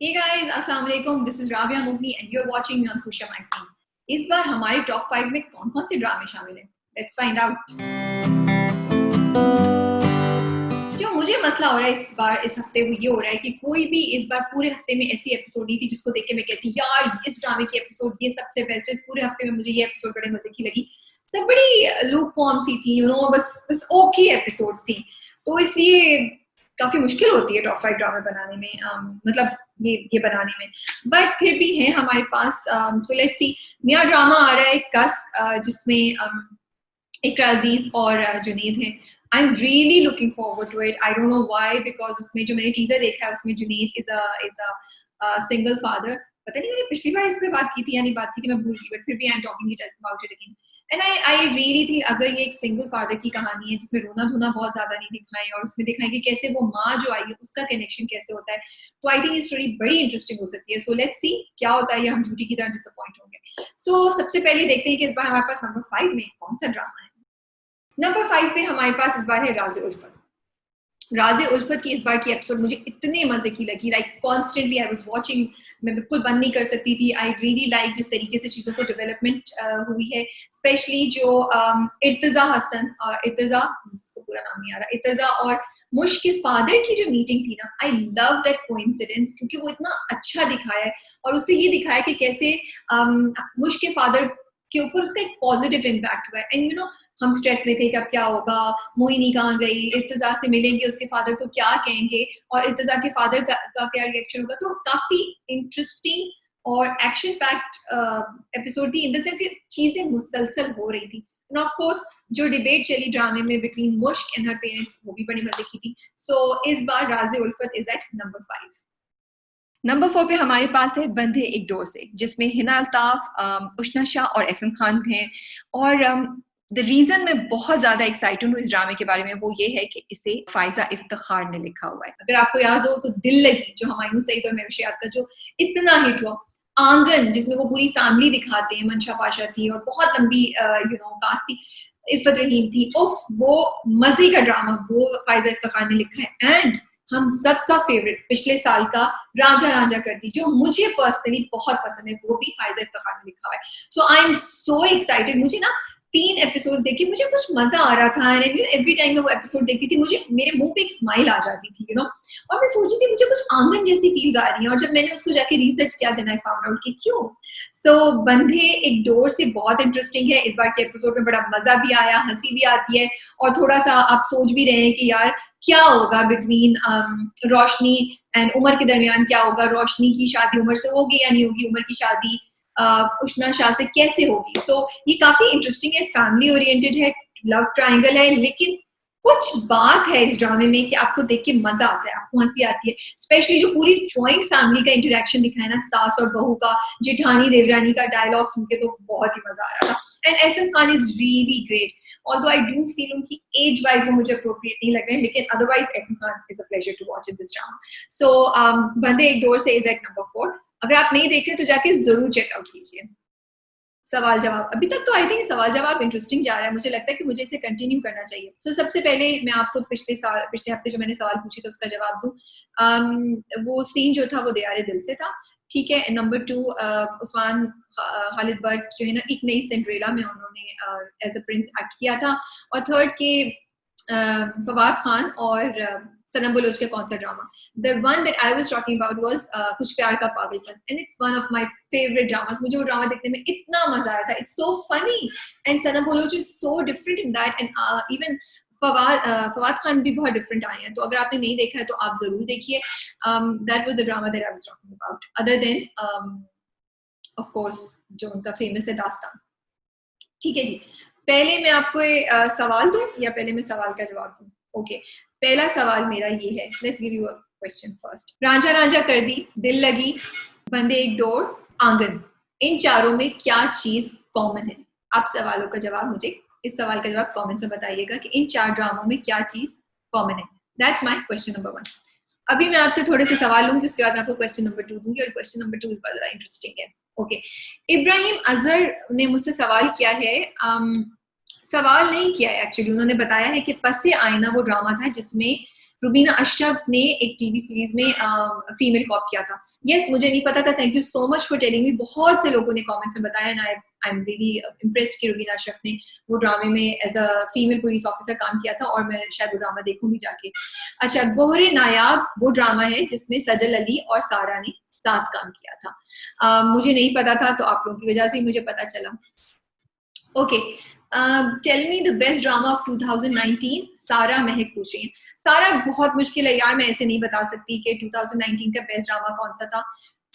Hey guys, अस्सलाम वालेकुम. This is Rabia Mughni and you're watching me on Fushia Magazine. इस बार हमारे top 5 में कौन-कौन से ड्रामे शामिल हैं? Let's find out. जो मुझे मसला हो रहा है इस बार इस हफ्ते वो ये हो रहा है कि कोई भी इस बार पूरे हफ्ते में ऐसी एपिसोड नहीं थी जिसको देख के मैं कहती यार इस ड्रामे की एपिसोड ये सबसे बेस्ट है. इस पूरे हफ्ते में मुझे ये एपिसोड बड़े मजे की लगी. सब बड़ी लूकवार्म सी थी, बस ओके एपिसोड्स थी. तो इसलिए काफी मुश्किल होती है टॉप 5 ड्रामे बनाने में, मतलब ये बनाने में. बट फिर भी है हमारे पास. So let's see. नया ड्रामा आ रहा है कस्क, जिसमें इकरा अजीज और जुनीद हैं. I am really looking forward to it. I don't know why, because उसमें जो मैंने टीजर देखा है उसमें Junaid is a single father. पता नहीं मैंने पिछली बार इस पे बात की थी या नहीं बात की थी, मैं भूल गई. बट फिर भी I am talking about it again. And I really think अगर ये एक सिंगल फादर की कहानी है जिसमें रोना धोना बहुत ज्यादा नहीं दिखाएं और उसमें दिखाएं कि कैसे वो माँ जो आई है उसका कनेक्शन कैसे होता है, तो आई थिंक ये स्टोरी बड़ी इंटरेस्टिंग हो सकती है. सो लेट्स सी क्या होता है. ये हम झूठी की तरह डिसअपॉइंट होंगे. सो सबसे पहले देखते हैं कि इस बार हमारे पास नंबर 5 में कौन सा ड्रामा है. नंबर 5 पे हमारे पास इस बार है राज़े उल्फत. राज़े उल्फत की इस बार की एपिसोड मुझे इतने मजे की लगी. Like constantly I was watching. मैं बिल्कुल बंद नहीं कर सकती थी. आई रियली लाइक जिस तरीके से चीजों को डेवलपमेंट हुई है. स्पेशली जो इर्तजा हसन, इर्तजा, उसको पूरा नाम नहीं आ रहा, इर्तजा और मुश्क के फादर की जो मीटिंग थी ना, आई लव दैट कोइंसिडेंस, क्योंकि वो इतना अच्छा दिखाया है. और उससे ये दिखाया कि कैसे मुश्क के फादर के ऊपर उसका एक पॉजिटिव इम्पैक्ट हुआ है. एंड हम स्ट्रेस में थे कि अब क्या होगा, मोहिनी कहाँ गई, इर्तजा से मिलेंगे, उसके फादर तो क्या कहेंगे, और इर्तजा के फादर का क्या रिएक्शन होगा. तो काफी इंटरेस्टिंग और एक्शन पैक्ड एपिसोड थी, इन द सेंस कि चीजें मुसलसल हो रही थी. एंड ऑफ कोर्स जो डिबेट चली ड्रामे में बिटवीन मुश्क एंड हर पेरेंट्स, वो भी बड़ी मजे की थी. सो इस बार राज़े उल्फत इज एट नंबर 5. नंबर 4 पे हमारे पास है बंधे एक डोर से, जिसमें हिना अल्ताफ, उशना शाह और एहसन खान हैं. और द रीजन मैं बहुत ज्यादा एक्साइटेड हूँ इस ड्रामे के बारे में वो ये है कि इसे फायजा इफ्तिखार ने लिखा हुआ है. अगर आपको याद हो तो दिल लगी, जो हुमायूं सईद और महविश याद का जो इतना हिट हुआ, आंगन जिसमें वो पूरी फैमिली दिखाते हैं, मंशा पाशा थी और बहुत लंबी कास्ट थी, इफ़त रहीम थी. उफ, वो मजे का ड्रामा वो फायजा इफ्तिखार ने लिखा है. एंड हम सबका फेवरेट पिछले साल का राजा राजा कर दी, जो मुझे पर्सनली बहुत पसंद है, वो भी फायजा इफ्तिखार ने लिखा हुआ है. So I am so excited. मुझे ना 3 एपिसोड देखे मुझे कुछ मजा आ रहा था. एंड एवरी टाइम मैं वो एपिसोड देखती थी मुझे मेरे मुंह पे एक स्माइल आ जाती थी, और मैं सोची थी मुझे कुछ आंगन जैसी फील्स आ रही हैं. और जब मैंने उसको जाके रिसर्च किया, देन आई फाउंड आउट कि क्यों. सो बंधे एक डोर से बहुत इंटरेस्टिंग है. इस बार के एपिसोड में बड़ा मजा भी आया, हंसी भी आती है, और थोड़ा सा आप सोच भी रहे हैं कि यार क्या होगा बिटवीन रोशनी एंड उमर के दरमियान, क्या होगा, रोशनी की शादी उमर से होगी या नहीं होगी, उमर की शादी उशना शाह से कैसे होगी. सो ये काफी इंटरेस्टिंग है, फैमिली ओरिएंटेड है, लव ट्रायंगल है, लेकिन कुछ बात है इस ड्रामे में कि आपको देख के मजा आता है, आपको हंसी आती है. स्पेशली जो पूरी जॉइंट फैमिली का इंटरेक्शन दिखाया ना, सास और बहू का, जेठानी देवरानी का डायलॉग सुन के तो बहुत ही मजा आ रहा था. And Ehsan Khan is really great. Although I do feel उनकी एज वाइज वो मुझे अप्रोप्रिएट नहीं लग रहे हैं, लेकिन otherwise Ehsan Khan is a pleasure to watch in this drama. So बंदे एक डोर से इज एट नंबर 4. अगर आप नहीं देख रहे तो जाके जरूर चेकआउट कीजिए. सवाल जवाब, अभी तक तो आई थिंक सवाल जवाब इंटरेस्टिंग जा रहा है. मुझे लगता है कि मुझे इसे कंटिन्यू करना चाहिए. सो सबसे पहले मैं आपको पिछले हफ्ते जो मैंने सवाल पूछी तो उसका जवाब दूं. वो सीन जो था वो दयारे दिल से था, ठीक है. नंबर 2, उस्मान खालिद भट्ट जो है ना, एक नई सिंड्रेला में उन्होंने एज अ प्रिंस एक्ट किया था. और थर्ड के फवाद खान और सनम बलोच का कौन सा drama. The one that I was talking about was Kuch Pyaar Ka Pagalpan, and it's one of my favourite dramas. मुझे वो ड्रामा देखने में इतना मजा आया था. It's so funny and Sanam Baloch is so different in that. And even Fawad Khan भी बहुत डिफरेंट आए हैं. तो अगर आपने नहीं देखा है तो आप जरूर देखिए. That was the drama that I was talking about, other than of course जो उनका फेमस है दास्तान. ठीक है जी. पहले मैं आपको सवाल दूं या पहले मैं सवाल का जवाब दूं? ओके, पहला सवाल मेरा ये है. Let's give you a question first. Ranjha Ranjha कर दी, दिल लगी, बंदे एक डोर, आंगन, इन चारों में क्या चीज कॉमन है? आप सवालों का जवाब मुझे इस सवाल का जवाब कमेंट में बताइएगा कि इन 4 ड्रामों में क्या चीज कॉमन है. That's my question number 1. अभी मैं आपसे थोड़े से सवाल लूंगी, उसके बाद मैं आपको क्वेश्चन नंबर 2 दूंगी, और क्वेश्चन नंबर 2 बड़ा इंटरेस्टिंग है. ओके, इब्राहिम अजहर ने मुझसे सवाल किया है. सवाल नहीं किया है एक्चुअली, उन्होंने बताया है कि पस्से आईना वो ड्रामा था जिसमें रुबीना अशरफ ने एक टीवी सीरीज में फीमेल कॉप किया था। यस, मुझे नहीं पता था। Thank you so much for telling me. बहुत से लोगों ने कमेंट्स में बताया ना, आई एम रियली इम्प्रेस्ड कि रुबीना अशरफ ने वो ड्रामे में as a female police officer काम किया था, और मैं शायद वो ड्रामा देखूंगी जाके। अच्छा, गोहरे नायाब वो ड्रामा है जिसमें सजल अली और सारा ने साथ काम किया था। मुझे नहीं पता था, तो आप लोगों की वजह से ही मुझे पता चला। Okay, tell me the best drama of 2019। सारा महक पूछ रही है। सारा, बहुत मुश्किल है यार, मैं ऐसे नहीं बता सकती कि 2019 का बेस्ट ड्रामा कौन सा था।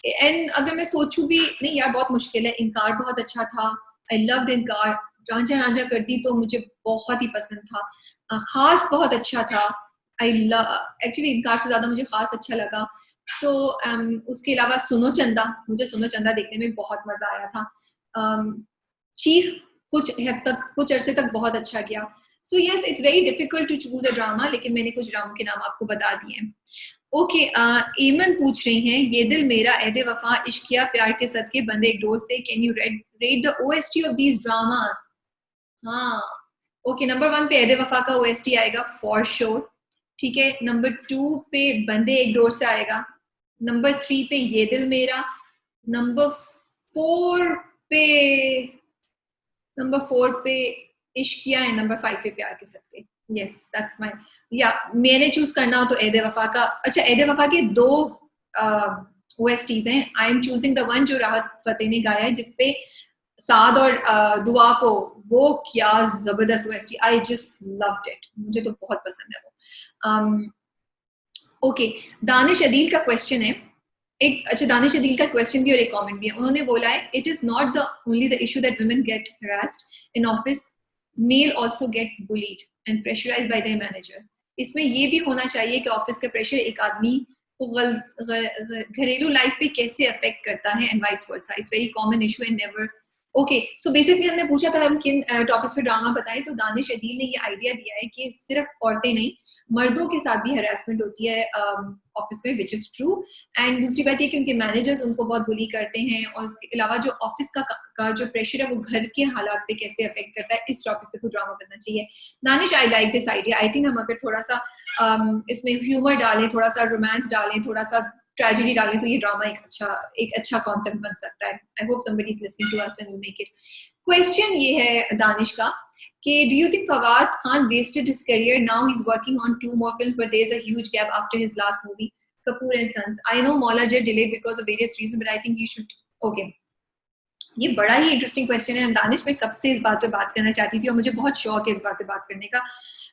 एंड अगर मैं सोचूं भी नहीं यार, बहुत मुश्किल है। इनकार बहुत अच्छा था, आई लव्ड इनकार। रांझा रांझा करती तो मुझे बहुत ही पसंद था। खास बहुत अच्छा था। आई लव, एक्चुअली इनकार से ज्यादा मुझे खास अच्छा लगा। सो उसके अलावा सुनो चंदा, मुझे सुनो चंदा देखने में बहुत मजा आया था। चीख कुछ हद तक, कुछ अरसे तक बहुत अच्छा गया। So yes, it's very difficult to choose a drama, लेकिन मैंने कुछ ड्रामा के नाम आपको बता दिए हैं। ओके, एमन पूछ रही हैं, ये दिल मेरा, एदे वफा, इश्किया, प्यार के सदके, बंदे एक डोर से, can you rate the OST of these dramas? हाँ, ओके, नंबर 1 पे एदे वफा का ओएसटी आएगा फॉर श्योर, ठीक है। नंबर 2 पे बंदे एक डोर से आएगा। नंबर 3 पे ये दिल मेरा। नंबर 4 पे इश्किया है। नंबर 5 पे प्यार के सदके। यस, दैट्स माय, या मैंने चूज करना हो तो एदे वफा का। अच्छा, एदे वफा के 2 ओएसटीज हैं। I am choosing the one जो राहत फतेह ने गाया है, जिसपे साद और दुआ को, वो क्या जबरदस्त OST, I just loved it, मुझे तो बहुत पसंद है वो। ओके, दानिश अदील का क्वेश्चन है एक। अच्छा, दानिश अदील का क्वेश्चन भी और एक कमेंट भी है। उन्होंने बोला है, it is not the only the issue that women get harassed in office, male also get bullied and pressurised by their manager. इसमें ये भी होना चाहिए कि ऑफिस का प्रेशर एक आदमी को घरेलू लाइफ पे कैसे अफेक्ट करता है, and vice versa. It's very common issue and never. Okay, so basically हमने पूछा था हम किन टॉपिक्स पे ड्रामा बताएं, तो दानिश अदील ने ये आइडिया दिया है कि सिर्फ औरतें नहीं, मर्दों के साथ भी हरासमेंट होती है ऑफिस में, विच इज ट्रू। एंड दूसरी बात ये कि उनके मैनेजर्स उनको बहुत बुली करते हैं, और उसके अलावा जो ऑफिस का जो प्रेशर है वो घर के हालात पे कैसे अफेक्ट करता है, इस टॉपिक पे कुछ ड्रामा बनना चाहिए। Danish, I like this idea. I think हम अगर थोड़ा सा इसमें ह्यूमर डालें, थोड़ा सा रोमांस डालें, थोड़ा सा ट्रेजेडी डालें, तो ये ड्रामा एक अच्छा कॉन्सेप्ट बन सकता है। I hope somebody is listening to us and will make it. Question ये है दानिश का कि do you think Fawad Khan wasted his career? Now he's working on 2 more films, but there's a huge gap after his last movie, Kapoor and Sons. I know Maula Jai delayed because of various reasons, but I think he should. Okay, ये बड़ा ही interesting question है। दानिश, मैं कब से इस बात पे बात करना चाहती थी, और मुझे बहुत शौक है इस बात पे बात करने का,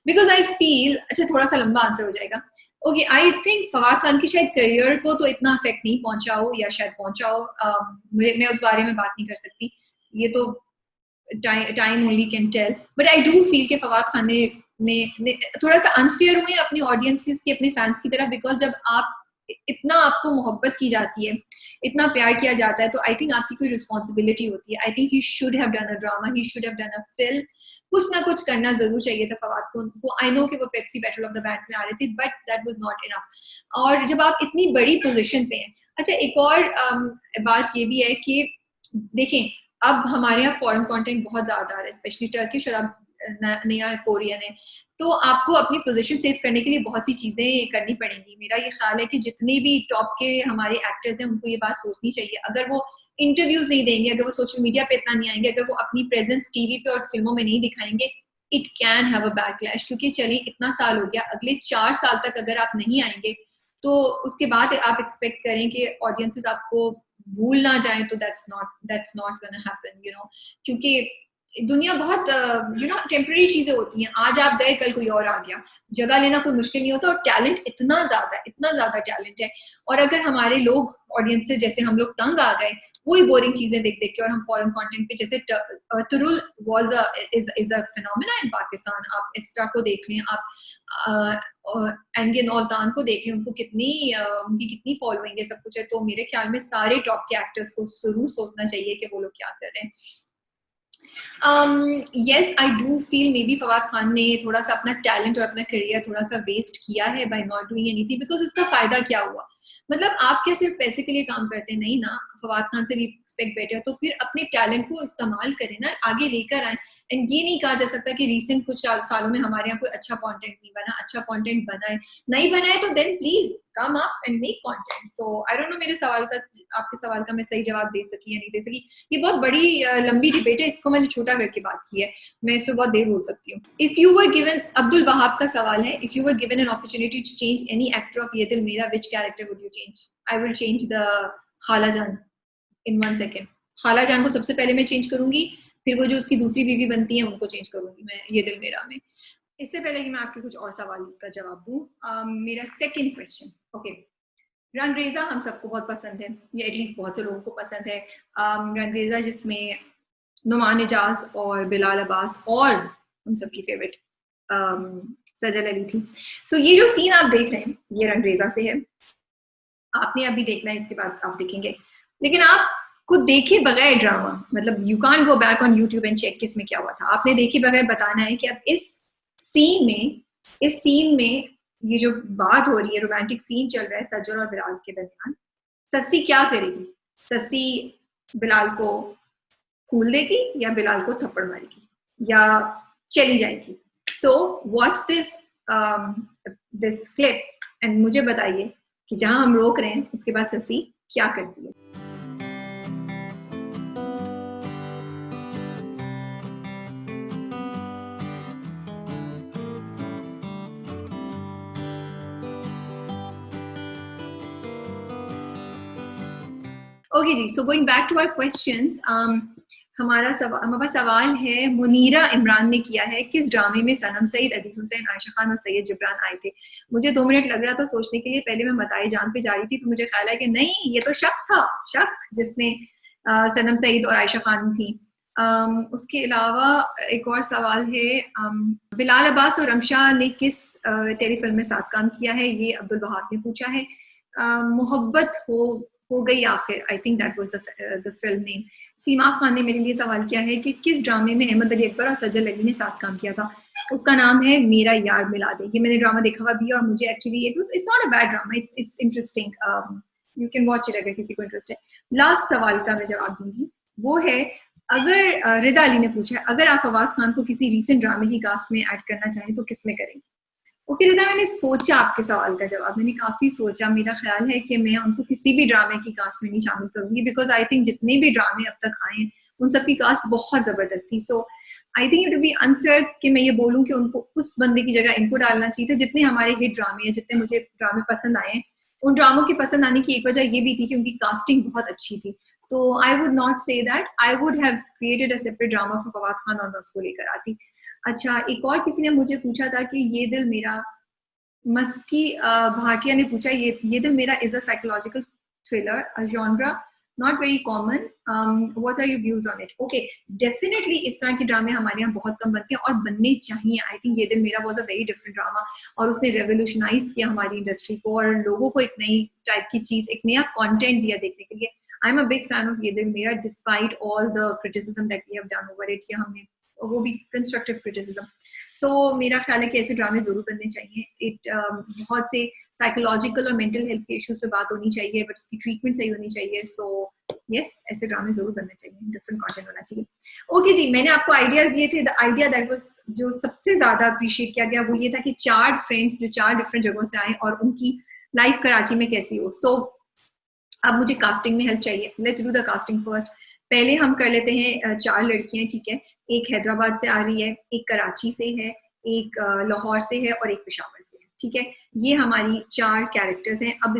बिकॉज आई फील, अच्छा थोड़ा सा लंबा आंसर हो जाएगा। Okay, I think Fawad Khan की शायद करियर को तो इतना अफेक्ट नहीं पहुंचा हो, या शायद पहुंचा हो, मैं उस बारे में बात नहीं कर सकती, ये तो time only can tell. But I do feel कि फवाद खान ने थोड़ा सा अनफेयर हुए अपनी ऑडियंसेस की, अपने फैंस की तरह, बिकॉज जब आप इतना, आपको मोहब्बत की जाती है, इतना प्यार किया जाता है, तो आई थिंक आपकी कोई रिस्पॉन्सिबिलिटी होती है। I think he should have done a drama, he should have done a film, कुछ ना कुछ करना जरूर चाहिए था फवाद को। आई नो कि वो Pepsi battle of the bands में आ रहे थे, but that was not enough. और जब आप इतनी बड़ी पोजीशन पे हैं, अच्छा एक और बात ये भी है कि देखें, अब हमारे यहाँ फॉरेन कंटेंट बहुत ज्यादा आ रहा है, स्पेशली टर्किश, और अब नया कोरियन है, तो आपको अपनी पोजीशन सेव करने के लिए बहुत सी चीजें करनी पड़ेंगी। मेरा ये ख्याल है कि जितने भी टॉप के हमारे एक्टर्स हैं, उनको ये बात सोचनी चाहिए। अगर वो इंटरव्यूज नहीं देंगे, अगर वो सोशल मीडिया पे इतना नहीं आएंगे, अगर वो अपनी प्रेजेंस टीवी पे और फिल्मों में नहीं दिखाएंगे, it can have a backlash. क्योंकि चलिए इतना साल हो गया, अगले 4 साल तक अगर आप नहीं आएंगे, तो उसके बाद आप एक्सपेक्ट करें कि ऑडियंसेस आपको भूल ना जाए, तो that's not gonna happen, you know. क्योंकि दुनिया बहुत टेम्पररी चीजें होती हैं। आज आप गए, कल कोई और आ गया, जगह लेना कोई मुश्किल नहीं होता, और टैलेंट इतना ज्यादा टैलेंट है। और अगर हमारे लोग, ऑडियंस से जैसे हम लोग तंग आ गए वही बोरिंग चीजें देख देख के, और हम फॉरेन कंटेंट पे, जैसे Ertugrul is a phenomena in Pakistan, आप इसरा को देख लें, आप एंगिन औल्तान को देख लें, उनकी कितनी फॉलोइंग है, सब कुछ है। तो मेरे ख्याल में सारे टॉप के एक्टर्स को जरूर सोचना चाहिए कि वो लोग क्या कर रहे हैं। yes, I do feel maybe Fawad Khan ने थोड़ा सा अपना टैलेंट और अपना करियर थोड़ा सा वेस्ट किया है by not doing anything, because इसका फायदा क्या हुआ? मतलब आप क्या सिर्फ पैसे के लिए काम करते हैं? नहीं ना, फवाद खान से भी एक्सपेक्ट बेटर, तो फिर अपने टैलेंट को इस्तेमाल करें ना, आगे लेकर आए। एंड ये नहीं कहा जा सकता कि रिसेंट कुछ सालों में हमारे यहाँ कोई अच्छा कंटेंट नहीं बना, अच्छा कंटेंट बना है, नहीं बना है तो then please come up and make content. So I don't know, मेरे सवाल का, आपके सवाल का मैं सही जवाब दे सकी या नहीं दे सकी। ये बहुत बड़ी लंबी डिबेट है, इसको मैंने छोटा करके बात की है, मैं इस पर बहुत देर बोल सकती हूँ। If you were given, Abdul Wahab का सवाल है, if you were given an opportunity to change any actor of Yeh Dil Mera, which character would you change? I will change the Khala Jaan in 1 second. खाला जान को सबसे पहले मैं चेंज करूंगी, फिर वो जो उसकी दूसरी बीवी बनती है उनको चेंज करूंगी मैं ये दिल मेरा में। इससे पहले कि मैं आपके कुछ और सवाल का जवाब दूं, मेरा सेकंड क्वेश्चन, ओके। रंगरेजा हम सबको बहुत पसंद है, या एटलीस्ट बहुत से लोगों को पसंद है। रंगरेजा जिसमें नुमान एजाज और बिलाल अब्बास और हम सबकी फेवरेट सजल अली थी। सो ये जो सीन आप देख रहे हैं ये रंगरेजा से है, आपने अभी देखना है, इसके बाद आप देखेंगे। लेकिन आप खुद देखे बगैर ड्रामा, मतलब you can't go back on YouTube and check किस में क्या हुआ था, आपने देखे बगैर बताना है कि अब इस सीन में ये जो बात हो रही है, रोमांटिक सीन चल रहा है सज्जल और बिलाल के दरमियान, सस्सी क्या करेगी? सस्सी बिलाल को फूल देगी या बिलाल को थप्पड़ मारेगी या चली जाएगी? So watch this clip and मुझे बताइए कि जहां हम रोक रहे हैं उसके बाद सस्सी क्या करती है। Okay ji, so going back to our questions, हमारा सवाल है, मुनीरा इमरान ने किया है, किस ड्रामे में सनम सईद, अदील हुसैन, आयशा खान और सैयद जिब्रान आए थे? मुझे 2 मिनट लग रहा था सोचने के लिए, पहले मैं मताए जान पे जा रही थी, फिर मुझे ख्याल है कि नहीं, ये तो शक था, शक जिसमें सनम सईद और आयशा खान थी। उसके अलावा एक और सवाल है, बिलाल अब्बास और रमशा ने किस टेलीफिल्म में साथ काम किया है? ये अब्दुल वहाब ने पूछा है। मोहब्बत हो गई आखिर, I think that was the film name. Seema Khan ने मेरे लिए सवाल किया है कि किस ड्रामे में अहमद अली अकबर और सज्जल अली ने साथ काम किया था? उसका नाम है मेरा यार मिला दे। ये मैंने ड्रामा देखा हुआ भी और मुझे actually it's not a bad drama, it's interesting, you can watch it अगर किसी को इंटरेस्ट है। लास्ट सवाल का मैं जवाब दूंगी, वो है, अगर रिदा अली ने पूछा है, अगर आप फवाद खान को किसी रीसेंट ड्रामे की कास्ट में ऐड करना चाहें तो किस में करेंगे? ओके रिदा, मैंने सोचा आपके सवाल का जवाब, मैंने काफी सोचा, मेरा ख्याल है कि मैं उनको किसी भी ड्रामे की कास्ट में नहीं शामिल करूंगी, बिकॉज आई थिंक जितने भी ड्रामे अब तक आए हैं उन सबकी कास्ट बहुत जबरदस्त थी। So I think it would be unfair कि मैं ये बोलूं कि उनको उस बंदे की जगह इनको डालना चाहिए था। जितने हमारे हिट ड्रामे हैं, जितने मुझे ड्रामे पसंद आए हैं, उन ड्रामों के पसंद आने की एक वजह ये भी थी कि उनकी कास्टिंग बहुत अच्छी थी। तो I would not say that I would have created a separate drama for Fawad Khan और मैं उसको लेकर आती। अच्छा, एक और किसी ने मुझे पूछा था कि ये दिल मेरा, मस्की भाटिया ने पूछा, Yeh Dil Mera is a psychological thriller, a genre not very common, what are your views on it? Okay, definitely इस तरह के ड्रामे हमारे यहाँ बहुत कम बनते हैं और बनने चाहिए। आई थिंक ये दिल मेरा was a very different drama और उसने रेवोल्यूशनाइज किया हमारी इंडस्ट्री को और लोगों को एक नई टाइप की चीज, एक नया कंटेंट दिया देखने के लिए। I am a big fan of Yeh Dil Mera, despite all the criticism that we have done over it, या हमने वो भी कंस्ट्रक्टिव क्रिटिसिज्म। सो मेरा ख्याल है कि ऐसे ड्रामे जरूर बनने चाहिए। बहुत से साइकोलॉजिकल और मेंटल हेल्थ के इश्यूज पे बात होनी चाहिए, बट उसकी ट्रीटमेंट सही होनी चाहिए। सो यस, ऐसे ड्रामे जरूर बनने चाहिए, डिफरेंट कंटेंट होना चाहिए। ओके जी, मैंने आपको आइडियाज दिए थे। द आइडिया दैट वाज, जो सबसे ज्यादा अप्रिशिएट किया गया, वो ये था कि 4 फ्रेंड्स जो 4 डिफरेंट जगहों से आए और उनकी लाइफ कराची में कैसी हो। सो अब मुझे कास्टिंग में हेल्प चाहिए। Let's do the casting first. पहले हम कर लेते हैं 4 लड़कियां, ठीक है। एक हैदराबाद से आ रही है, एक कराची से है, एक लाहौर से है और एक पेशावर से है, ठीक है। ये हमारी 4 कैरेक्टर्स हैं। अब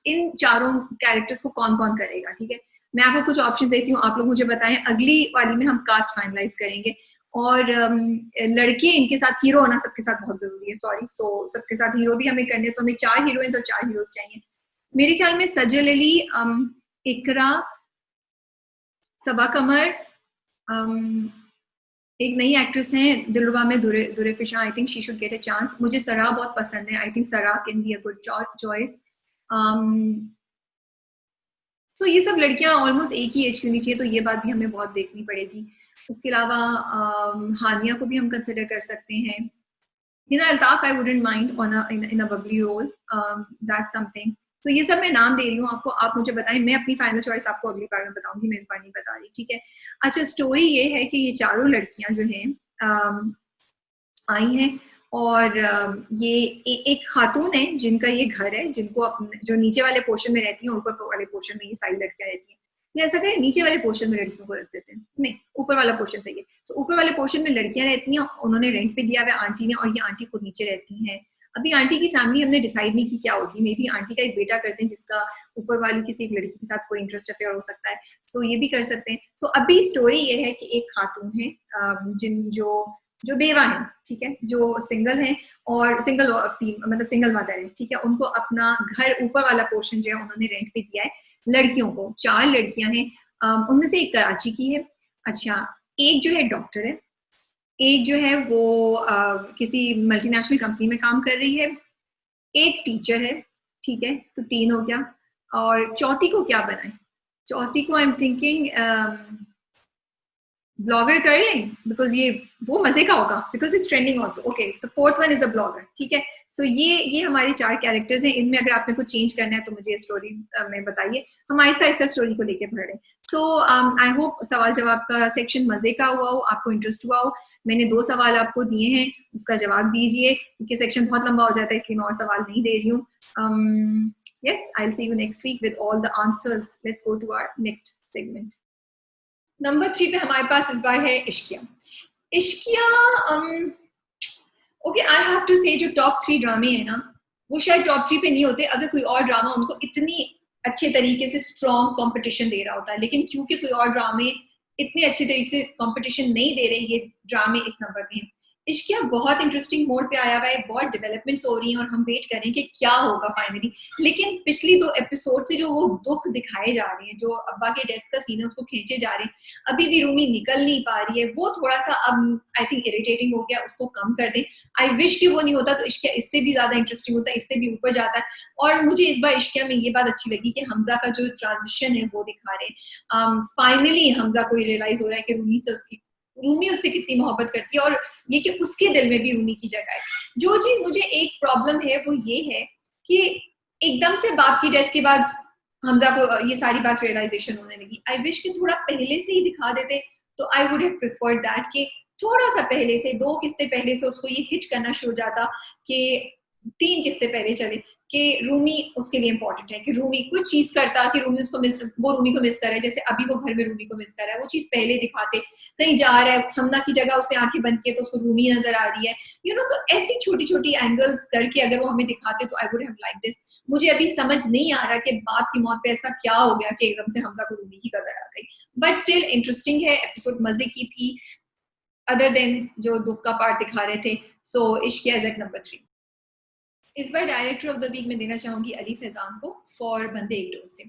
इन चारों कैरेक्टर्स को कौन कौन करेगा, ठीक है। मैं आपको कुछ ऑप्शन देती हूँ, आप लोग मुझे बताएं। अगली वाली में हम कास्ट फाइनलाइज करेंगे और लड़के, इनके साथ हीरो होना सबके साथ बहुत जरूरी है, सॉरी। सो सबके साथ हीरो भी हमें करने, तो हमें 4 हीरोइंस और 4 हीरोज चाहिए। मेरे ख्याल में सजल अली, इकरा, सबा कमर, एक नई एक्ट्रेस है दिलरुबा में, Durefishan, I think she should get a chance. मुझे सरा बहुत पसंद है, I think Sara can be a good choice. So ये सब लड़कियां ऑलमोस्ट एक ही एज की होनी चाहिए, तो ये बात भी हमें बहुत देखनी पड़ेगी। उसके अलावा हानिया को भी हम कंसिडर कर सकते हैं। Altaf I wouldn't mind on in a bubbly role, that's something. तो ये सब मैं नाम दे रही हूँ आपको, आप मुझे बताएं, मैं अपनी फाइनल चॉइस आपको अगली बार में बताऊंगी, मैं इस बार नहीं बता रही, ठीक है। अच्छा, स्टोरी ये है कि ये चारों लड़कियां जो हैं आई हैं, और ये एक खातून है जिनका ये घर है, जिनको अपने जो नीचे वाले पोर्शन में रहती हैं, ऊपर वाले पोर्शन में ये सारी लड़कियां रहती हैं। या ऐसा करें, नीचे वाले पोर्शन में लड़कियों को रख देते हैं, नहीं ऊपर वाला पोर्शन सही है। तो ऊपर वाले पोर्शन में लड़कियां रहती हैं, उन्होंने रेंट पे दिया हुआ आंटी ने, और ये आंटी खुद नीचे रहती हैं। अभी आंटी की फैमिली हमने डिसाइड नहीं की क्या होगी, मे बी आंटी का एक बेटा करते हैं जिसका ऊपर वाली किसी एक लड़की के साथ कोई इंटरेस्ट अफेयर हो सकता है, सो ये भी कर सकते हैं। सो अभी स्टोरी ये है कि एक खातून है जिन जो जो बेवा है, ठीक है, जो सिंगल है, और सिंगल मतलब सिंगल मदर है, ठीक है, उनको अपना घर ऊपर वाला पोर्शन जो है उन्होंने रेंट पे दिया है लड़कियों को। 4 लड़कियां हैं, उनमें से एक कराची की है, अच्छा, एक जो है डॉक्टर है, एक जो है वो किसी मल्टीनेशनल कंपनी में काम कर रही है, एक टीचर है, ठीक है, तो 3 हो गया। और चौथी को क्या बनाए? चौथी को आई एम थिंकिंग ब्लॉगर कर लें, बिकॉज ये वो मजे का होगा, because it's trending also. Okay, the fourth one is a blogger, ठीक है। सो ये हमारे 4 कैरेक्टर्स हैं, इनमें अगर आपने कुछ चेंज करना है तो मुझे स्टोरी में बताइए, हम आहिस्ता आहिस्ता स्टोरी को लेके बढ़ रहे हैं। सो आई होप सवाल जवाब का सेक्शन मजे का हुआ हो, आपको इंटरेस्ट हुआ हो। मैंने 2 सवाल आपको दिए हैं, उसका जवाब दीजिए, क्योंकि सेक्शन बहुत लंबा हो जाता है, इसलिए मैं और सवाल नहीं दे रही हूँ। Yes, I'll see you next week with all the answers. Let's go to our next segment. Number 3 पे हमारे पास इस बार है Ishqiya. Ishqiya, okay, I have to say जो टॉप 3 ड्रामे है ना, वो शायद टॉप 3 पे नहीं होते अगर कोई और ड्रामा उनको इतनी अच्छे तरीके से स्ट्रॉन्ग कंपटीशन दे रहा होता है, लेकिन क्योंकि कोई और ड्रामे इतने अच्छे तरीके से कंपटीशन नहीं दे रहे, ये ड्रामे इस नंबर पे हैं। इश्किया बहुत इंटरेस्टिंग मोड पे आया हुआ है, बहुत डेवलपमेंट्स हो रही हैं, और हम वेट कर रहे हैं कि क्या होगा फाइनली। लेकिन पिछली 2 एपिसोड से जो वो दुख दिखाए जा रहे हैं, जो अब्बा के डेथ का सीन है उसको खींचे जा रहे हैं, अभी भी रूमी निकल नहीं पा रही है, वो थोड़ा सा अब आई थिंक इरिटेटिंग हो गया, उसको कम कर दें। आई विश कि वो नहीं होता तो इश्किया इससे भी ज्यादा इंटरेस्टिंग होता है, इससे भी ऊपर जाता है। और मुझे इस बार इश्किया में ये बात अच्छी लगी कि हमजा का जो ट्रांजिशन है वो दिखा रहे हैं। फाइनली हमजा को रियलाइज हो रहा है कि रूमी उससे कितनी मोहब्बत करती है, और ये कि उसके दिल में भी रूमी की जगह है। जो चीज मुझे एक प्रॉब्लम है वो ये है कि एकदम से बाप की डेथ के बाद हमजा को ये सारी बात रियलाइजेशन होने लगी। आई विश कि थोड़ा पहले से ही दिखा देते, तो I would have preferred that कि थोड़ा सा पहले से, 2 किस्तें पहले से उसको ये हिट करना शुरू हो जाता, कि 3 किस्तें पहले चले कि रूमी उसके लिए इंपॉर्टेंट है, कि रूमी कुछ चीज करता कि रूमी उसको मिस, वो रूमी को मिस कर रहा है, जैसे अभी वो घर में रूमी को मिस कर रहा है, वो चीज पहले दिखाते। कहीं जा रहा है, हमना की जगह उसने आंखें बंद की है तो उसको रूमी नजर आ रही है, तो ऐसी छोटी छोटी एंगल्स करके अगर वो हमें दिखाते तो I would have like this. मुझे अभी समझ नहीं आ रहा कि बाप की मौत पे ऐसा क्या हो गया कि एकदम से हमजा को रूमी की कदर आ गई, बट स्टिल इंटरेस्टिंग है, एपिसोड मजे की थी, अदर देन जो दुख का पार्ट दिखा रहे थे। सो इश्क एज एट नंबर 3। इस बार डायरेक्टर ऑफ द वीक में देना चाहूंगी अली फैजान को, फॉर बंदे एक डोर से।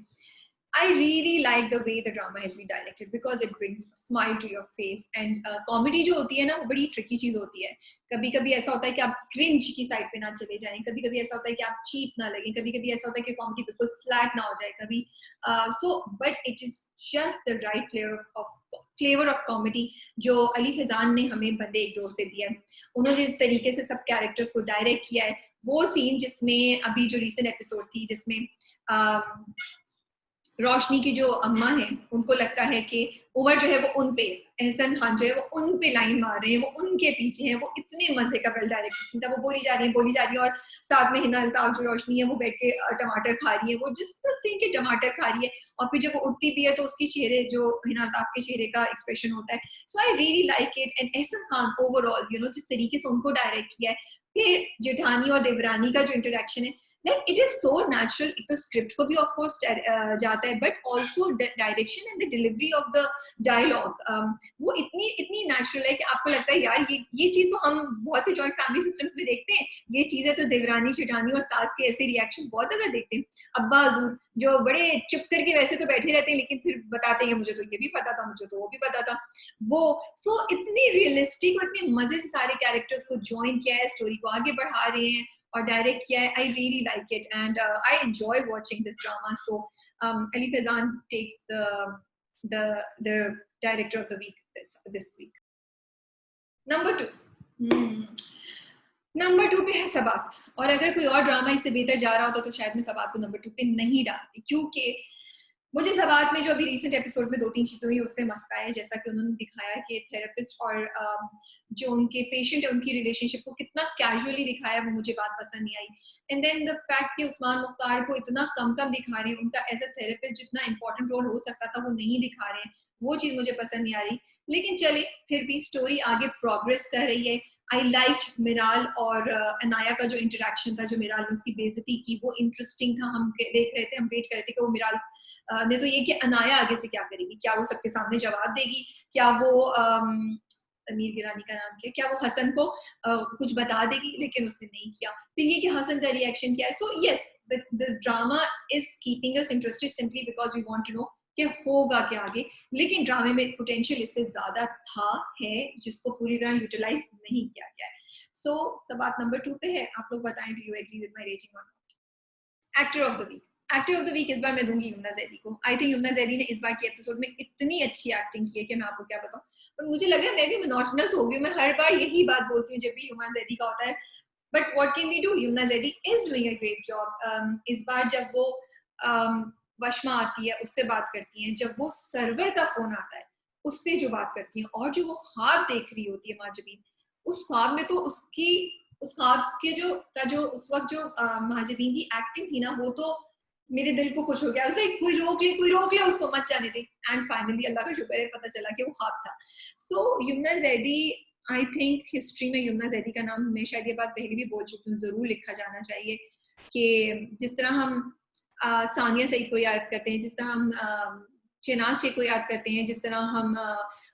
I really like the way the drama has been directed because it brings a smile to your face, and comedy जो होती है ना वो बड़ी tricky चीज होती है। कभी कभी ऐसा होता है कि आप cringe की साइड पे ना चले जाएं, कभी कभी ऐसा होता है कि आप cheap ना लगें, कभी कभी ऐसा होता है कि comedy बिल्कुल flat ना हो जाए कभी। But it is just the right flavor of comedy जो अली फैजान ने हमें बंदे एक डोर से दिया है। उन्होंने जिस तरीके से सब कैरेक्टर्स को डायरेक्ट किया है, वो सीन जिसमें अभी जो रिसेंट एपिसोड थी जिसमें रोशनी की जो अम्मा है उनको लगता है कि उमर जो है वो उन पे, एहसन खान जो है वो उन पे लाइन मार रहे हैं, वो उनके पीछे हैं, वो इतने मजे का वेल डायरेक्टेड सीन था। वो बोली जा रही है, और साथ में हिना अल्ताफ जो रोशनी है वो बैठ के टमाटर खा रही है, वो जिस थिंग के टमाटर खा रही है, और फिर जब वो उठती भी है तो उसके चेहरे, जो हिना अल्ताफ के चेहरे का एक्सप्रेशन होता है। So I really like it, and Ehsan Khan overall जिस तरीके से उनको डायरेक्ट किया है। फिर जेठानी और देवरानी का जो इंटरेक्शन है, like it is so natural, एक तो स्क्रिप्ट को भी ऑफ कोर्स जाता है, but also direction and the delivery of the dialogue, वो इतनी इतनी नेचुरल है कि आपको लगता है यार ये चीज तो हम बहुत से जॉइंट फैमिली सिस्टम्स में देखते हैं, ये चीजें तो देवरानी जेठानी और सास के ऐसे रिएक्शंस बहुत ज्यादा देखते हैं। अब्बा हजूर जो बड़े चुप करके वैसे तो बैठे रहते हैं, लेकिन फिर बताते हैं मुझे तो ये भी पता था, मुझे तो वो भी पता था, वो सो इतनी रियलिस्टिक और इतने मजे से सारे कैरेक्टर्स को ज्वाइन किया है, स्टोरी को आगे बढ़ा रहे हैं और डायरेक्ट किया है। I really like it, and I enjoy watching this drama. So Ali Faizan takes the director of the week this week. Number 2, number 2 पे है सबात, और अगर कोई और ड्रामा इससे बेहतर जा रहा होता तो शायद मैं सबात को नंबर 2 पे नहीं डालती, क्योंकि मुझे सबात में जो अभी रिसेंट एपिसोड में 2-3 चीजें हुई उससे मस्त आया, जैसा कि उन्होंने दिखाया कि थेरेपिस्ट और जो उनके पेशेंट है उनकी रिलेशनशिप को कितना कैजुअली दिखाया, वो मुझे बात पसंद नहीं आई। एंड देन द फैक्ट कि उस्मान मुख्तार को इतना कम कम दिखा रहे हैं, उनका एज अ थेरेपिस्ट जितना इंपॉर्टेंट रोल हो सकता था वो नहीं दिखा रहे हैं, वो चीज मुझे पसंद नहीं आ रही। लेकिन चले, फिर भी स्टोरी आगे प्रोग्रेस कर रही है। आई लाइक मिराल और अनाया का जो इंटरेक्शन था, जो मिराल ने उसकी बेइज्जती की, वो इंटरेस्टिंग था। हम देख रहे थे, हम वेट कर रहे थे कि वो मिराल ने तो ये कि अनाया आगे से क्या करेगी, क्या वो सबके सामने जवाब देगी, क्या वो अमीर गिलानी का नाम क्या, क्या वो हसन को कुछ बता देगी, लेकिन उसने नहीं किया। फिर ये कि हसन का रिएक्शन क्या है। So yes, the drama is keeping us interested simply because we want to know कि होगा क्या आगे। लेकिन ड्रामे में पोटेंशियल इससे ज्यादा था, है, जिसको पूरी तरह यूटिलाइज नहीं किया गया है। सो सब बात नंबर 2 पे है। आप लोग बताएं, do you agree with my rating और not. Actor of the week, actor of the week इस बार मैं दूंगी यमुना जैदी को। आई थिंक यमुना जैदी ने इस बार के एपिसोड में इतनी अच्छी एक्टिंग की है कि मैं आपको क्या बताऊं। पर मुझे लग रहा है मैं भी मोनोटोनस हो गई हूँ, मैं हर बार यही बात बोलती हूँ जब भी यमुना जैदी का होता है। But what can we do, Yamuna Zaidi is doing a great job. इस बार जब वो वशमा आती है उससे बात करती है, जब वो सर्वर का फोन आता है उस पर जो बात करती है, और जो वो ख्वाब देख रही होती है महाजबीन, उस ख्वाब में तो उसकी उस ख्वाब के जो उस वक्त जो महाजबीन की एक्टिंग थी ना, वो तो मेरे दिल को खुश हो गया। उसने कोई रोक ले उसको मत जाने दे। एंड फाइनली अल्लाह का शुक्र है पता चला कि वो ख्वाब था। So Yumna Zaidi, I think history में यमुना जैदी का नाम, मैं शायद ये बात पहले भी बोल चुकी हूँ, जरूर लिखा जाना चाहिए। कि जिस तरह हम सानिया सईद को याद करते हैं, जिस तरह हम शहनाज शेख को याद करते हैं, जिस तरह हम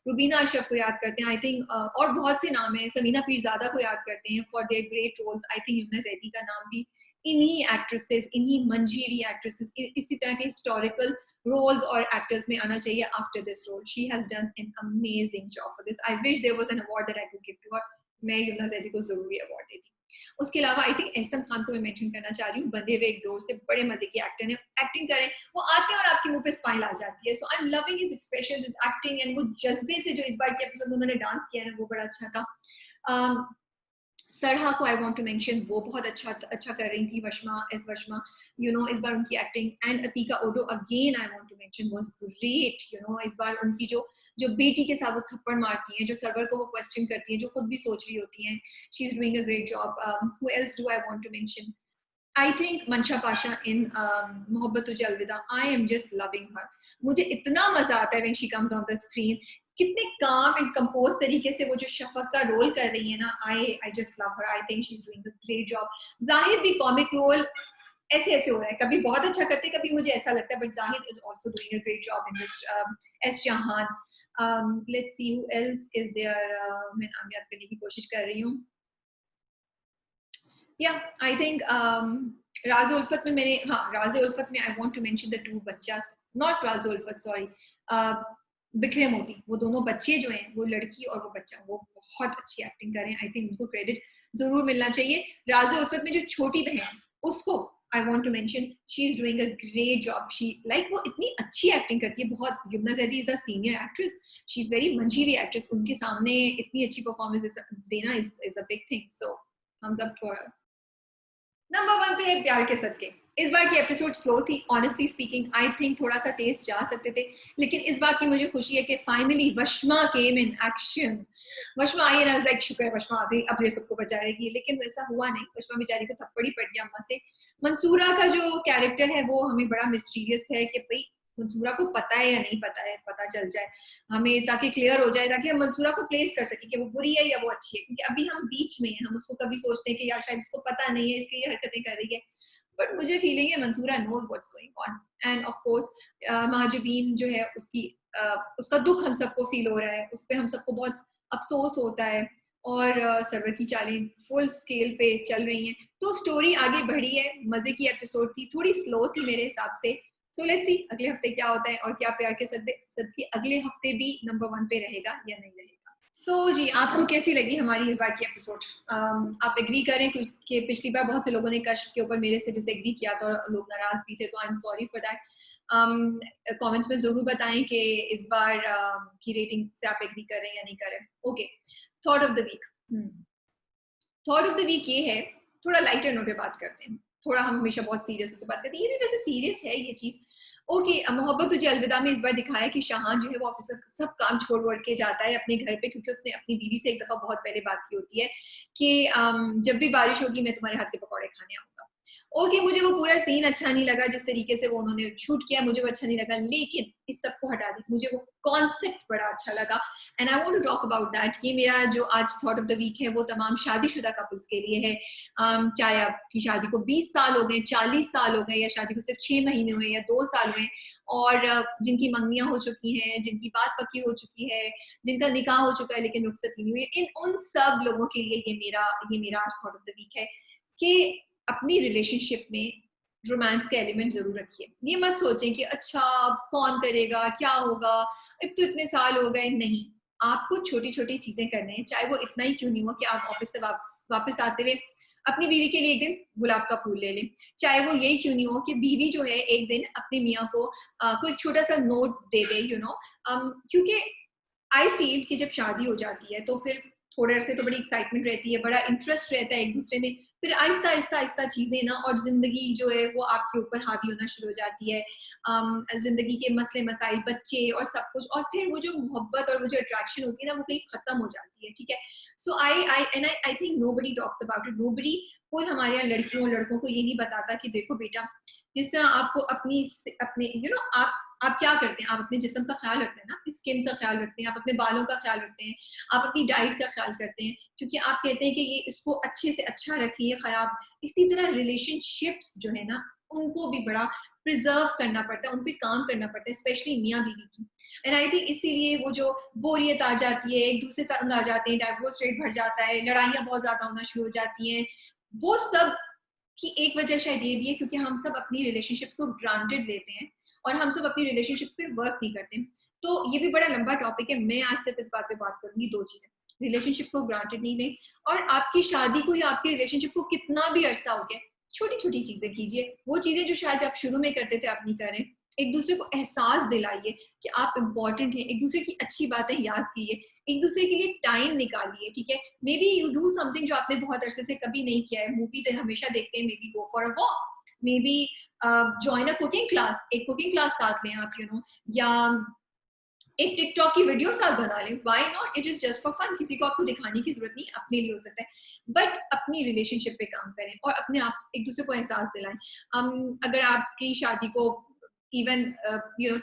रुबीना अशरफ को याद करते हैं, आई थिंक और बहुत से नाम है, समीना पीरजादा को याद करते हैं for their great roles. I think Yamuna Zaidi का नाम भी इन्हीं एक्ट्रेसेस, इन्हीं मंजीरी एक्ट्रेसेस, इसी तरह के हिस्टोरिकल roles or actors में आना चाहिए after this role. She has done an amazing job for this. I wish there was an award that I could give to her. मैं युमना जैदी को जरूरी अवार्ड देती। उसके अलावा आई थिंक एहसन खान को मैं मेंशन करना चाह रही हूँ, बंधे हुए एक डोर से बड़े मजे की एक्टर है, एक्टिंग करें, वो आते हैं और आपके मुंह पे स्माइल आ जाती है। So I am loving his expressions, his acting, and वो जज्बे से जो इस बार के एपिसोड में उन्होंने डांस किया है ना, वो बड़ा अच्छा था। सरहा को आई वांट टू मेंशन, वो बहुत अच्छा कर रही थी, Washma as Washma, you know, इस बार उनकी acting. And Atiqa Odho again I want to mention was great, you know, इस बार उनकी जो बेटी के साथ वो थप्पड़ मारती हैं, जो सर्वर को वो क्वेश्चन करती हैं, जो खुद भी सोच रही होती हैं, she is doing a great job. Who else do I want to mention, I think Mansha Pasha in Mohabbat Tujhe Alvida. I am just loving her. मुझे इतना मजा आता है when she comes on the screen, कितने काम एंड कंपोज तरीके से वो जो शफक का रोल कर रही है ना, I just love her. I think she is doing a great job. Zahid भी कॉमिक रोल ऐसे ऐसे हो रहा है, कभी बहुत अच्छा करते, कभी मुझे ऐसा लगता है, but Zahid is also doing a great job in this. As Jahan, let's see who else is there, मैं नाम याद करने की कोशिश कर रही हूँ। Yeah, I think राज़ उल्फत में मैंने, हाँ, राज़ उल्फत में I want to mention the two बच्चास, नॉट राज़ उल्फत, सॉरी, बिखरे मोती, वो दोनों बच्चे जो हैं, वो लड़की और वो बच्चा, वो बहुत अच्छी एक्टिंग कर रहे हैं। आई थिंक उनको क्रेडिट जरूर मिलना चाहिए। राज़ उल्फत में जो छोटी बहन है उसको I want to mention, she is doing a great job. She like वो इतनी अच्छी एक्टिंग करती है बहुत। Yumna Zaidi is a senior actress, she is very मंजीरी एक्ट्रेस, उनके सामने इतनी अच्छी परफॉर्मेंस देना is a big thing. So thumbs up for her. Number 1 पे है प्यार के सदके। इस बार की एपिसोड स्लो थी, ऑनेस्टली स्पीकिंग आई थिंक थोड़ा सा तेज जा सकते थे, लेकिन इस बात की मुझे खुशी है कि finally Washma came in action. Washma I and like शुक्र है वशमा आ गई, अब ये सबको बचाएगी, लेकिन वैसा हुआ नहीं। वशमा बेचारी को थप्पड़ी पड़ गया अम्मा से। मंसूरा का जो कैरेक्टर है वो हमें बड़ा मिस्टीरियस है कि भाई मंसूरा को पता है या नहीं पता है, पता चल जाए हमें, ताकि क्लियर हो जाए, ताकि हम मंसूरा को प्लेस कर सके कि वो बुरी है या वो अच्छी है। क्योंकि अभी हम बीच में हैं, हम उसको कभी सोचते हैं कि यार शायद इसको पता नहीं है इसलिए हरकतें कर रही है, बट मुझे फीलिंग है Mansoora knows what's going on. And of course Mahjabeen जो है उसका दुख हम सबको फील हो रहा है, उस पर हम सबको बहुत अफसोस होता है, और सर्वर की चालें फुल स्केल पे चल रही हैं। तो स्टोरी आगे बढ़ी है, मजे की एपिसोड थी, थोड़ी स्लो थी मेरे हिसाब से। सो लेट्स सी अगले हफ्ते क्या होता है, और क्या प्यार के सदके अगले हफ्ते भी नंबर 1 पे रहेगा या नहीं रहेगा। जी आपको कैसी लगी हमारी इस बार की एपिसोड? आप एग्री करें कि पिछली बार बहुत से लोगों ने कश्फ के ऊपर मेरे से डिसएग्री किया था और लोग नाराज भी थे, तो I am sorry for that. Comments में जरूर बताएं कि इस बार की रेटिंग से आप एग्री करें या नहीं करें। Okay, thought of the week. Thought of the week ये है, थोड़ा लाइटर नोट पे बात करते हैं। थोड़ा हम हमेशा बहुत सीरियस से बात करते हैं, ये भी वैसे सीरियस है ये चीज। ओके, मोहब्बत तुझे अलविदा में इस बार दिखाया कि शाहान जो है वो ऑफिस सब काम छोड़ वोड़ के जाता है अपने घर पे, क्योंकि उसने अपनी बीवी से एक दफा बहुत पहले बात की होती है कि जब भी बारिश होगी मैं तुम्हारे हाथ के पकौड़े खाने आऊंगा। ओके, मुझे वो पूरा सीन अच्छा नहीं लगा, जिस तरीके से वो उन्होंने शूट किया मुझे वो अच्छा नहीं लगा, लेकिन इस सब को हटा दी मुझे वो कॉन्सेप्ट बड़ा अच्छा लगा and I want to talk about that. ये मेरा जो आज थॉट ऑफ द वीक है वो तमाम शादीशुदा कपल्स के लिए है। चाहे आपकी शादी को 20 साल हो गए, 40 साल हो गए, या शादी को सिर्फ 6 महीने हुए या 2 साल हुए, और जिनकी मंगनियां हो चुकी हैं, जिनकी बात पक्की हो चुकी है, जिनका निकाह हो चुका है लेकिन रुखसत नहीं हुई, इन उन सब लोगों के लिए ये मेरा आज थॉट ऑफ द वीक है कि अपनी रिलेशनशिप में रोमांस का एलिमेंट जरूर रखिए। ये मत सोचें कि अच्छा कौन करेगा, क्या होगा, अब तो इतने साल हो गए। नहीं, आपको छोटी छोटी चीजें करने हैं, चाहे वो इतना ही क्यों नहीं हो कि आप ऑफिस से वापस आते हुए अपनी बीवी के लिए एक दिन गुलाब का फूल ले लें, चाहे वो यही क्यों नहीं हो कि बीवी जो है एक दिन अपने मियाँ को कोई छोटा सा नोट दे दे, क्योंकि आई फील कि जब शादी हो जाती है तो फिर थोड़े अरसे तो बड़ी एक्साइटमेंट रहती है, बड़ा इंटरेस्ट रहता है एक दूसरे में, फिर आहिस्ता आहिस्ता आहिस्ता चीजें ना, और जिंदगी जो है वो आपके ऊपर हावी होना शुरू हो जाती है। जिंदगी के मसले मसाइल, बच्चे और सब कुछ, और फिर वो जो मोहब्बत और वो जो अट्रैक्शन होती है ना वो कहीं खत्म हो जाती है। ठीक है, so I think nobody talks about it, nobody, कोई हमारे यहाँ लड़कियों और लड़कों को ये नहीं बताता कि देखो बेटा, जिस तरह आपको अपने आप क्या करते हैं, आप अपने जिस्म का ख्याल रखते हैं ना, स्किन का ख्याल रखते हैं, आप अपने बालों का ख्याल रखते हैं, आप अपनी डाइट का ख्याल करते हैं, क्योंकि आप कहते हैं कि ये इसको अच्छे से अच्छा रखिए, खराब। इसी तरह रिलेशनशिप्स जो है ना उनको भी बड़ा प्रिजर्व करना पड़ता है, उन पे काम करना पड़ता है, स्पेशली मियाँ बीवी की। एंड आई थिंक इसीलिए वो जो बोरियत आ जाती है, एक दूसरे तंग आ जाते हैं, डाइवोर्स रेट बढ़ जाता है, लड़ाइयाँ बहुत ज्यादा होना शुरू हो जाती हैं, वो सब की एक वजह शायद ये भी है क्योंकि हम सब अपनी रिलेशनशिप्स को ग्रांटेड लेते हैं और हम सब अपनी रिलेशनशिप्स पे वर्क नहीं करते। तो ये भी बड़ा लंबा टॉपिक है, मैं आज सिर्फ इस बात पे बात करूंगी, दो चीजें, रिलेशनशिप को ग्रांटेड नहीं लें, और आपकी शादी को या आपकी रिलेशनशिप को कितना भी अरसा हो गया, छोटी छोटी चीजें कीजिए, वो चीजें जो शायद आप शुरू में करते थे आप नहीं कर रहे, एक दूसरे को एहसास दिलाइए कि आप इम्पोर्टेंट हैं, एक दूसरे की अच्छी बातें याद कीजिए, एक दूसरे के लिए टाइम निकालिए। ठीक है, may be you do something जो आपने बहुत अरसे से कभी नहीं किया है, मूवी तो हमेशा देखते हैं, may be go for a walk, may be join a cooking class, एक कुकिंग क्लास साथ लें आप, या एक टिकटॉक की वीडियो साथ बना लें, why not, it is just for fun, किसी को आपको दिखाने की जरूरत नहीं, अपने लिए हो सकता है, बट अपनी रिलेशनशिप पे काम करें और अपने आप एक दूसरे को एहसास दिलाएं। अगर आपकी शादी को इवन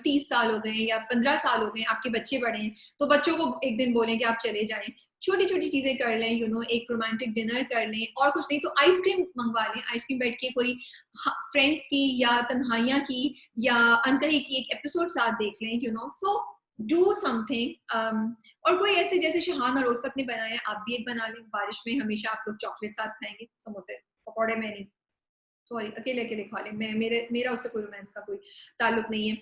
30 साल हो गए या 15 साल हो गए, आपके बच्चे बड़े हैं, तो बच्चों को एक दिन बोलें कि आप चले जाएं, छोटी छोटी चीजें कर लें, एक रोमांटिक डिनर कर लें, और कुछ नहीं तो आइसक्रीम मंगवा लें, आइसक्रीम बैठ के कोई फ्रेंड्स की या तन्हाइयाँ की या अनकही की एक एपिसोड साथ देख लें, सो डू समथिंग। और कोई ऐसे जैसे शाहान और उल्फत ने बनाया, आप भी एक बना लें, बारिश में हमेशा आप लोग चॉकलेट साथ खाएंगे, समोसे पकौड़े में नहीं, सॉरी अकेले अकेले खा लें, मेरा उससे कोई रोमांस का कोई ताल्लुक नहीं है।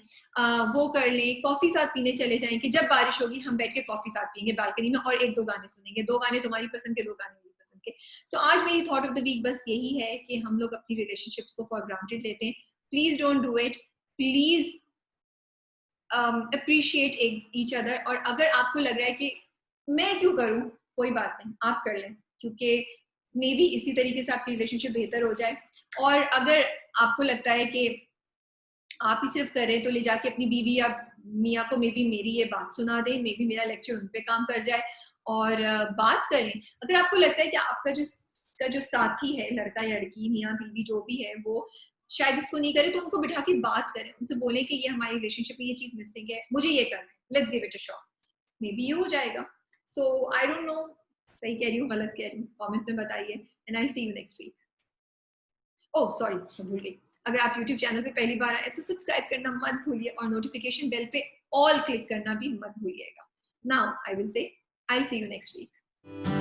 वो कर लें, कॉफी साथ पीने चले जाएं कि जब बारिश होगी हम बैठ के कॉफी साथ पियेंगे बालकनी में, और एक दो गाने सुनेंगे, दो गाने तुम्हारी पसंद के, दो गाने मेरी पसंद के। सो आज मेरी थॉट ऑफ द वीक बस यही है कि हम लोग अपनी रिलेशनशिप्स को फॉर ग्रांटेड लेते हैं, please don't do it, please appreciate each other. और अगर आपको लग रहा है कि मैं क्यों करूं, कोई बात नहीं, आप कर लें, क्योंकि मे बी इसी तरीके से आपकी रिलेशनशिप बेहतर हो जाए। और अगर आपको लगता है कि आप ही सिर्फ कर रहे हैं, तो ले जाके अपनी बीवी या मियाँ को मे बी मेरी ये बात सुना दें, मे बी मेरा लेक्चर उन पे काम कर जाए, और बात करें। अगर आपको लगता है कि आपका जो साथी है, लड़का या लड़की, मियाँ बीवी जो भी है, वो शायद इसको नहीं करे, तो उनको बिठा के बात करें, उनसे बोले कि ये हमारी रिलेशनशिप में ये चीज मिसिंग है, मुझे ये करना है, let's give it a shot, may be ये हो जाएगा। सो आई डोंट नो, सही कह रही हूँ गलत कह रही हूँ, कमेंट्स में बताइए, and I see you next week. Oh sorry, भूल गई, अगर आप YouTube चैनल पे पहली बार आए तो सब्सक्राइब करना मत भूलिए, और नोटिफिकेशन बेल पे ऑल क्लिक करना भी मत भूलिएगा। Now I will say I see you next week.